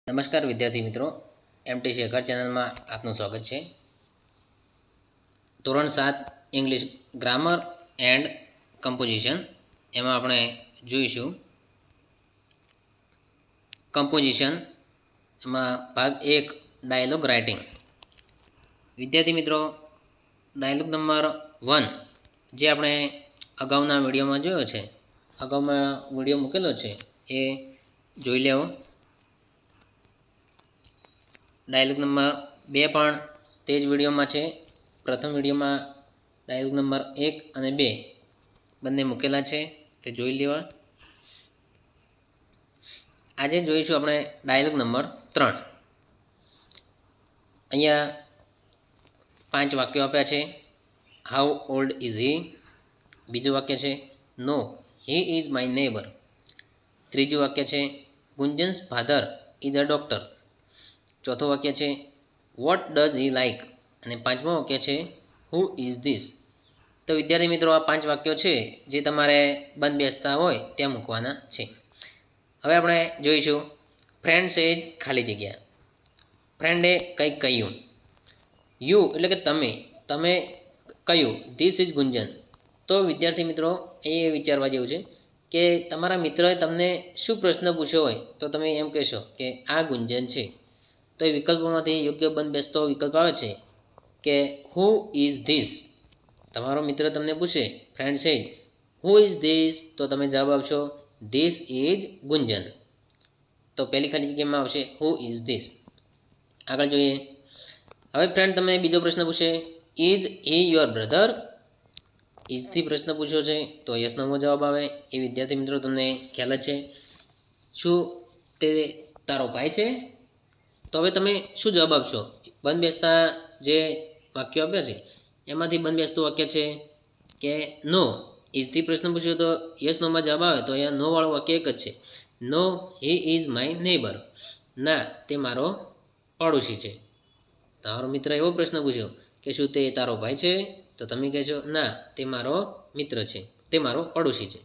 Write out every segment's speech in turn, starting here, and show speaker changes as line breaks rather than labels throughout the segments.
નમસ્કાર વિદ્યાર્થી મિત્રો, એમટી શેખર ચેનલમાં આપનું સ્વાગત છે. ધોરણ 7 ઇંગ્લિશ ગ્રામર એન્ડ કમ્પોઝિશન એમાં આપણે જોઈશું કમ્પોઝિશન એમાં ભાગ 1 ડાયલોગ રાઇટિંગ. વિદ્યાર્થી મિત્રો, ડાયલોગ નંબર 1 જે આપણે અગાઉના વિડીયોમાં જોયો છે, અગાઉમાં વિડીયો મૂકેલો છે એ જોઈ લેવો. ડાયલોગ નંબર 2 પણ તે જ વિડીયોમાં છે. પ્રથમ વિડીયોમાં ડાયલોગ નંબર 1 અને 2 બંને મૂકેલા છે, તે જોઈ લેવા. આજે જોઈશું આપણે ડાયલોગ નંબર 3. અહીંયા 5 વાક્યો આપ્યા છે. હાઉ ઓલ્ડ ઇઝ હી? બીજું વાક્ય છે નો હી ઇઝ માય નેબર. ત્રીજું વાક્ય છે ગુંજન્સ ફાધર ઇઝ અ ડોક્ટર. ચોથું વાક્ય છે વોટ ડઝ હી લાઇક. અને પાંચમું વાક્ય છે હુ ઇઝ ધીસ. તો વિદ્યાર્થી મિત્રો, આ 5 વાક્યો છે જે તમારે બંધ બેસતા હોય ત્યાં મૂકવાના છે. હવે આપણે જોઈશું ફ્રેન્ડ સેજ ખાલી જગ્યા. ફ્રેન્ડે કંઈક કહ્યું. યુ એટલે કે તમે કહ્યું. ધીસ ઇઝ ગુંજન. તો વિદ્યાર્થી મિત્રો, એ વિચારવા જેવું છે કે તમારા મિત્રએ તમને શું પ્રશ્ન પૂછ્યો હોય તો તમે એમ કહેશો કે આ ગુંજન છે. તો એ વિકલ્પોમાંથી યોગ્ય બંધ બેસતો વિકલ્પ આવે છે કે હુ ઇઝ ધીસ. તમારો મિત્ર તમને પૂછે ફ્રેન્ડ સેજ હુ ઇઝ ધીસ, તો તમે જવાબ આપશો ધીસ ઇઝ ગુંજન. તો પહેલી ખાલી જગ્યામાં આવશે હુ ઇઝ ધીસ. આગળ જોઈએ. હવે ફ્રેન્ડ તમને બીજો પ્રશ્ન પૂછે ઇઝ હી યોર બ્રધર. ઇઝથી પ્રશ્ન પૂછ્યો છે તો યસ નોનો જવાબ આવે. એ વિદ્યાર્થી મિત્રો તમને ખ્યાલ જ છે. શું તે તારો ભાઈ છે? તો હવે તમે શું જવાબ આપશો? બંધ બેસતા જે વાક્યો આપ્યા છે એમાંથી બંધ બેસતું વાક્ય છે કે નો. ઇઝથી પ્રશ્ન પૂછ્યો તો યસ નોમાં જવાબ આવે. તો અહીંયા નો વાળું વાક્ય એક જ છે. નો હી ઇઝ માય નેબર. ના, તે મારો પડોશી છે. તમારો મિત્ર એવો પ્રશ્ન પૂછ્યો કે શું તે તારો ભાઈ છે? તો તમે કહેશો ના, તે મારો મિત્ર છે, તે મારો પડોશી છે.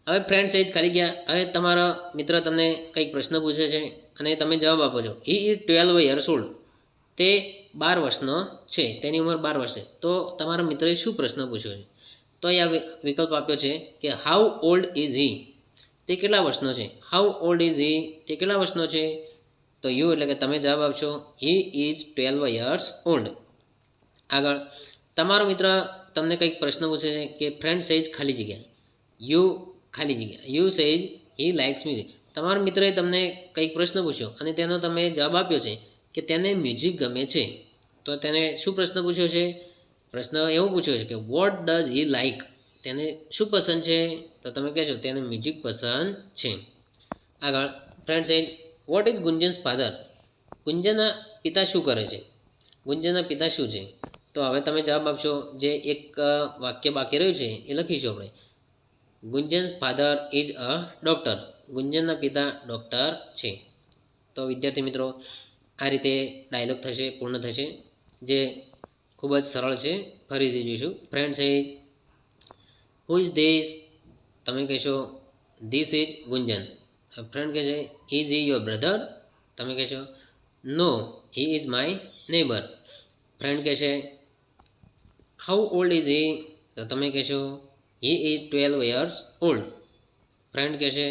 હવે ફ્રેન્ડ સેજ ખાલી ગયા. હવે તમારા મિત્ર તમને કંઈક પ્રશ્ન પૂછે છે અને તમે જવાબ આપો છો હી ઇઝ 12 યર્સ ઓલ્ડ. તે 12 વર્ષનો છે, તેની ઉંમર 12 વર્ષ છે. તો તમારા મિત્રએ શું પ્રશ્ન પૂછ્યો છે? તો અહીંયા વિકલ્પ આપ્યો છે કે હાઉ ઓલ્ડ ઇઝ હી. તે કેટલા વર્ષનો છે? હાઉ ઓલ્ડ ઇઝ હી, તે કેટલા વર્ષનો છે? તો યુ એટલે કે તમે જવાબ આપશો હી ઇઝ 12 યર્સ ઓલ્ડ. આગળ તમારો મિત્ર તમને કંઈક પ્રશ્ન પૂછે છે કે ફ્રેન્ડ સેજ ખાલી જગ્યા યુ ખાલી જગ્યા યુ સેજ હી લાઇક્સ મ્યુઝિક. તમારા મિત્રએ તમને કંઈક પ્રશ્ન પૂછ્યો અને તેનો તમે જવાબ આપ્યો છે કે તેને મ્યુઝિક ગમે છે. તો તેને શું પ્રશ્ન પૂછ્યો છે? પ્રશ્ન એવો પૂછ્યો છે કે વોટ ડઝ હી લાઇક. તેને શું પસંદ છે? તો તમે કહેશો તેને મ્યુઝિક પસંદ છે. આગળ ફ્રેન્ડ સેજ વોટ ઇઝ ગુંજન્સ ફાધર. ગુંજનના પિતા શું કરે છે? ગુંજનના પિતા શું છે? તો હવે તમે જવાબ આપશો જે એક વાક્ય બાકી રહ્યું છે એ લખીશું આપણે. ગુંજન્સ ફાધર ઇઝ અ ડૉક્ટર. ગુંજનના પિતા ડૉક્ટર છે. તો વિદ્યાર્થી મિત્રો, આ રીતે ડાયલોગ થશે, પૂર્ણ થશે, જે ખૂબ જ સરળ છે. ફરીથી જોઈશું. ફ્રેન્ડ સેજ હુ ઇઝ ધીસ. તમે કહેશો ધીસ ઇઝ ગુંજન. ફ્રેન્ડ કહેશે ઇઝ હી યોર બ્રધર. તમે કહેશો no he is my neighbour. Friend કહેશે હાઉ ઓલ્ડ ઇઝ હી. તો તમે કહેશો he is 12 years old. Friend કહેશે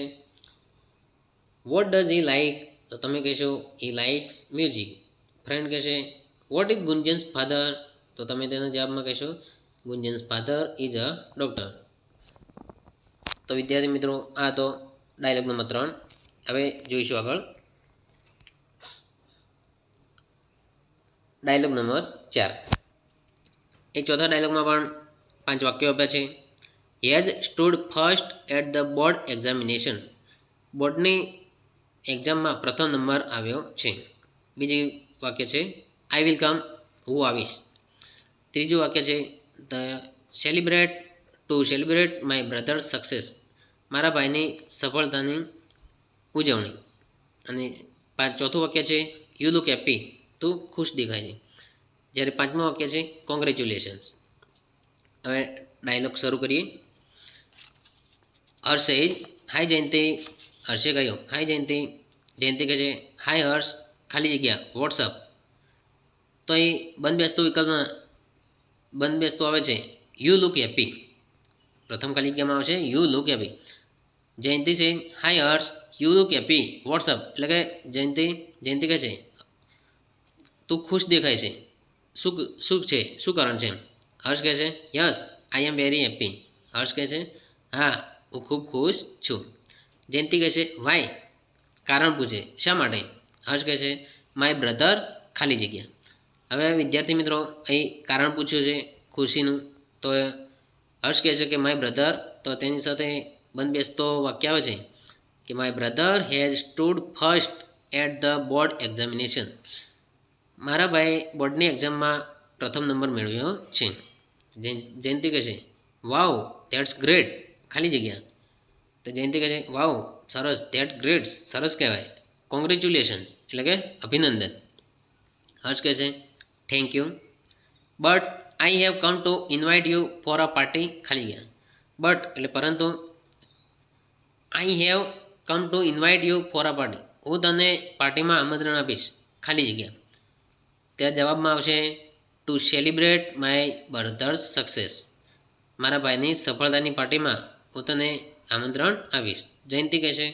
વોટ ડઝ હી લાઇક. તો તમે કહેશો હી લાઇક્સ મ્યુઝિક. ફ્રેન્ડ કહેશે વોટ ઇઝ ગુંજન્સ ફાધર. તો તમે તેના જવાબમાં કહેશો Gunjan's father is a doctor. તો વિદ્યાર્થી મિત્રો, આ તો ડાયલોગ નંબર 3. હવે જોઈશું આગળ ડાયલોગ નંબર 4. એ ચોથા ડાયલોગમાં પણ 5 વાક્યો આપ્યા છે. Has stood first at the board examination. બોર્ડની એક્ઝામમાં પ્રથમ નંબર આવ્યો છે. બીજી વાક્ય છે આઈ વિલ કમ. હું આવીશ. ત્રીજું વાક્ય છે to celebrate my brother success. મારા ભાઈની સફળતાની ઉજવણી. અને ચોથું વાક્ય છે યુ લુક હેપી. તું ખુશ દેખાય છે. જ્યારે પાંચમું વાક્ય છે કોંગ્રેચ્યુલેશન્સ. હવે ડાયલોગ શરૂ કરીએ. હર્ષે હાય જયંતિ. હર્ષે કહ્યું હાય જયંતિ. જયંતિ કહે છે હાય હર્ષ ખાલી જગ્યા વોટ્સઅપ. તો એ બંધ બેસતું વિકલ્પમાં બંધ બેસતું આવે છે યુ લુક હેપી. પ્રથમ ખાલી જગ્યામાં આવે છે યુ લુક હેપી. જયંતિ છે hi Harsh you look happy what's up, એટલે કે જયંતિ કહે છે તું ખુશ દેખાય છે, શું છે, શું કારણ છે? હર્ષ કહે છે yes I am very happy. Harsh કહે છે હા હું ખૂબ ખુશ છું. જયંતિ કહે છે વાય, કારણ પૂછે શા માટે? હર્ષ કહે છે માય બ્રધર ખાલી જગ્યા. હવે વિદ્યાર્થી મિત્રો અહીં કારણ પૂછ્યું છે ખુશીનું, તો હર્ષ કહે છે કે માય બ્રધર, તો તેની સાથે બંધ બેસતો વાક્ય આવે છે કે my brother has stood first at the board examination. મારા ભાઈ બોર્ડની એક્ઝામમાં પ્રથમ નંબર મેળવ્યો છે. જયંતિ કહે છે વાવ ધેટ્સ ગ્રેટ ખાલી જગ્યા. તો જયંતિ કહે છે વાવ સરસ, ધેટ ગ્રેટ સરસ કહેવાય, કોંગ્રેચ્યુલેશન્સ એટલે કે અભિનંદન. હર્ષ કહે છે thank you but I have come to invite you for a party ખાલી ગયા. બટ એટલે પરંતુ, I have come to invite you for a party, હું તને પાર્ટીમાં આમંત્રણ આપીશ ખાલી જગ્યા. ત્યાં જવાબમાં આવશે to celebrate my brothers success, મારા ભાઈની સફળતાની પાર્ટીમાં હું તને આમંત્રણ આપીશ. જયંતિ કહે છે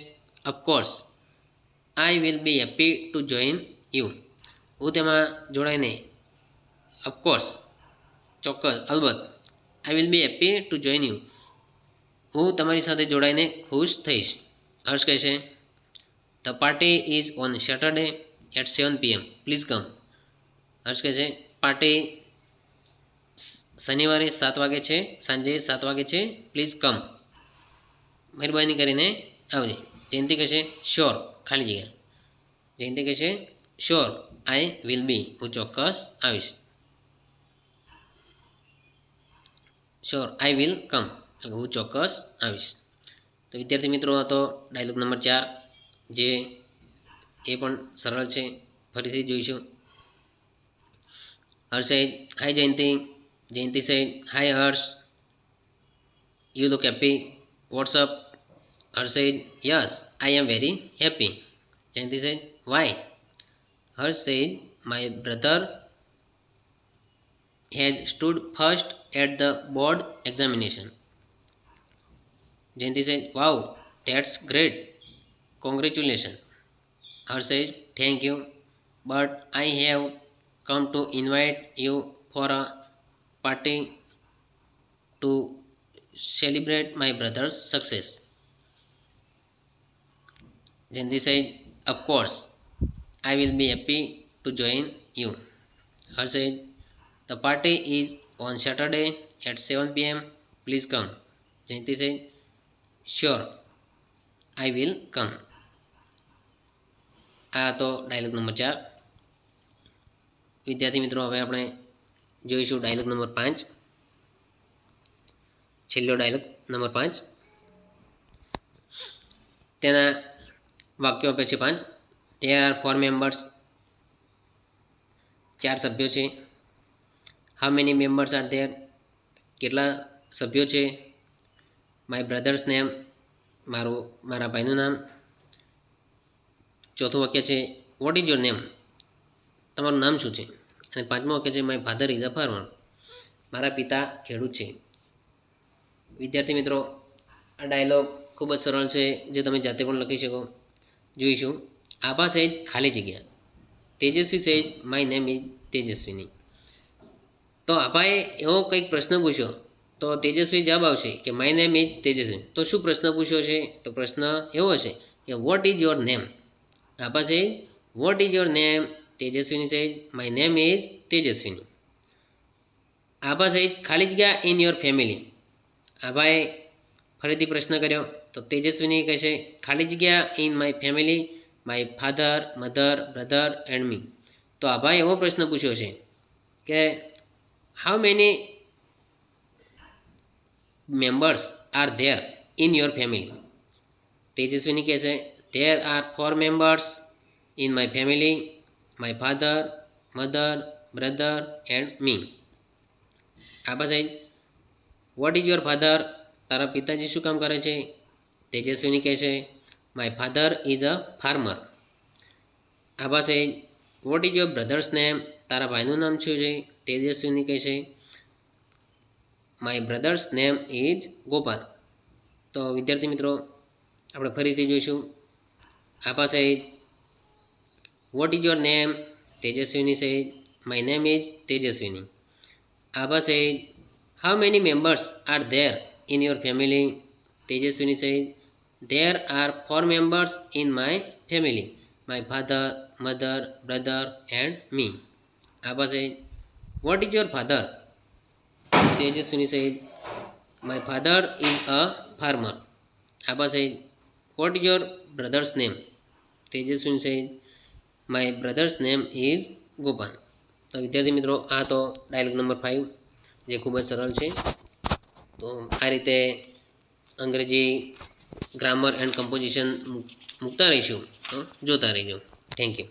of course I will be happy to join you, હું તેમાં જોડાઈને ઓફકોર્સ ચોક્કસ અલબત્ત, I will be happy to join you, હું તમારી સાથે જોડાઈને ખુશ થઈશ. હર્ષ કહે છે the party is on Saturday at 7 PM please come. Harsh કહે છે પાર્ટી શનિવારે 7 વાગે છે, સાંજે 7 વાગે છે, પ્લીઝ કમ, મહેરબાની કરીને આવજે. જયંતિ કહે છે શ્યોર ખાલી જગ્યા. જયંતિ કહે છે શ્યોર આઈ વિલ બી, હું ચોક્કસ આવીશ. શ્યોર આઈ વિલ કમ એટલે હું ચોક્કસ આવીશ. તો વિદ્યાર્થી મિત્રો હતો ડાયલોગ નંબર 4, જે એ પણ સરળ છે, ફરીથી જોઈશું. હર્ષ said hi Jayanti. Jayanti said hi Harsh you look happy what's up. Harsh said yes I am very happy. Jayanti said why. Harsh said my brother has stood first at the board examination. Jayanti said wow that's great, congratulations. Harsh said thank you but I have come to invite you for a party to celebrate my brother's success. Jayanti said of course I will be happy to join you. Harsh said the party is on Saturday at 7 PM please come. Jayanti said sure I will come. આ તો dialog number 4. વિદ્યાર્થી મિત્રો હવે આપણે જોઈશું dialog number 5, છેલ્લો dialog number 5. તેના વાક્યો આપે છે 5. there are 4 members, 4 સભ્યો છે. how many members are there, કેટલા સભ્યો છે. my brother's name, મારા ભાઈનું નામ. ચોથું વાક્ય છે વોટ ઇઝ યોર નેમ, તમારું નામ શું છે. અને પાંચમું વાક્ય છે my father is a farmer, મારા પિતા ખેડૂત છે. વિદ્યાર્થી મિત્રો આ ડાયલોગ ખૂબ જ સરળ છે, જે તમે જાતે પણ લખી શકો. જોઈશું. આભા સહેજ ખાલી જગ્યા. તેજસ્વી સહેજ માય નેમ ઇઝ તેજસ્વીની. તો આભાએ એવો કંઈક પ્રશ્ન પૂછ્યો, તો તેજસ્વી જવાબ આવશે કે માય નેમ ઇઝ તેજસ્વી. તો શું પ્રશ્ન પૂછ્યો છે? તો પ્રશ્ન એવો હશે કે વોટ ઇઝ યોર નેમ. આભા સહેજ વોટ ઇઝ યોર નેમ. તેજસ્વીની સહેજ માય નેમ ઇઝ તેજસ્વીની. આભા સહેજ ખાલી જગ્યા ઇન યોર ફેમિલી. આભાએ ફરીથી પ્રશ્ન કર્યો, તો તેજસ્વીની કહે છે ખાલી જગ્યા in my family, my father, mother, brother and me. તો આભાએ એવો પ્રશ્ન પૂછ્યો છે કે how many members are there in your family. Tejaswini કહે છે there are 4 members in my family, my father, mother, brother and me. આભા સાહેબ what is your father, તારા પિતાજી શું કામ કરે છે. તેજસ્વીની કહે છે my father is a farmer, Abha છે what is your brother's name, તારા ભાઈનું નામ શું છે? તેજસ્વીની કહે છે my brother's name is Gopal. તો વિદ્યાર્થી મિત્રો આપણે ફરીથી જોઈશું. આભા છે what is your name, Tejaswini છે my name is Tejaswini. Abha છે how many members are there in your family, Tejaswini છે there are 4 members in my family, my father, mother, brother and me. Abha છે what is your father, Tejaswini છે my father is a farmer. Abha છે what is your brother's name, Tejaswini છે my brother's name is Gopal. તો વિદ્યાર્થી મિત્રો આ તો ડાયલોગ નંબર 5 જે ખૂબ જ સરળ છે. તો આ રીતે અંગ્રેજી ગ્રામર એન્ડ કમ્પોઝિશન મૂકતા રહીશું, તો જોતા રહીજો. Thank you.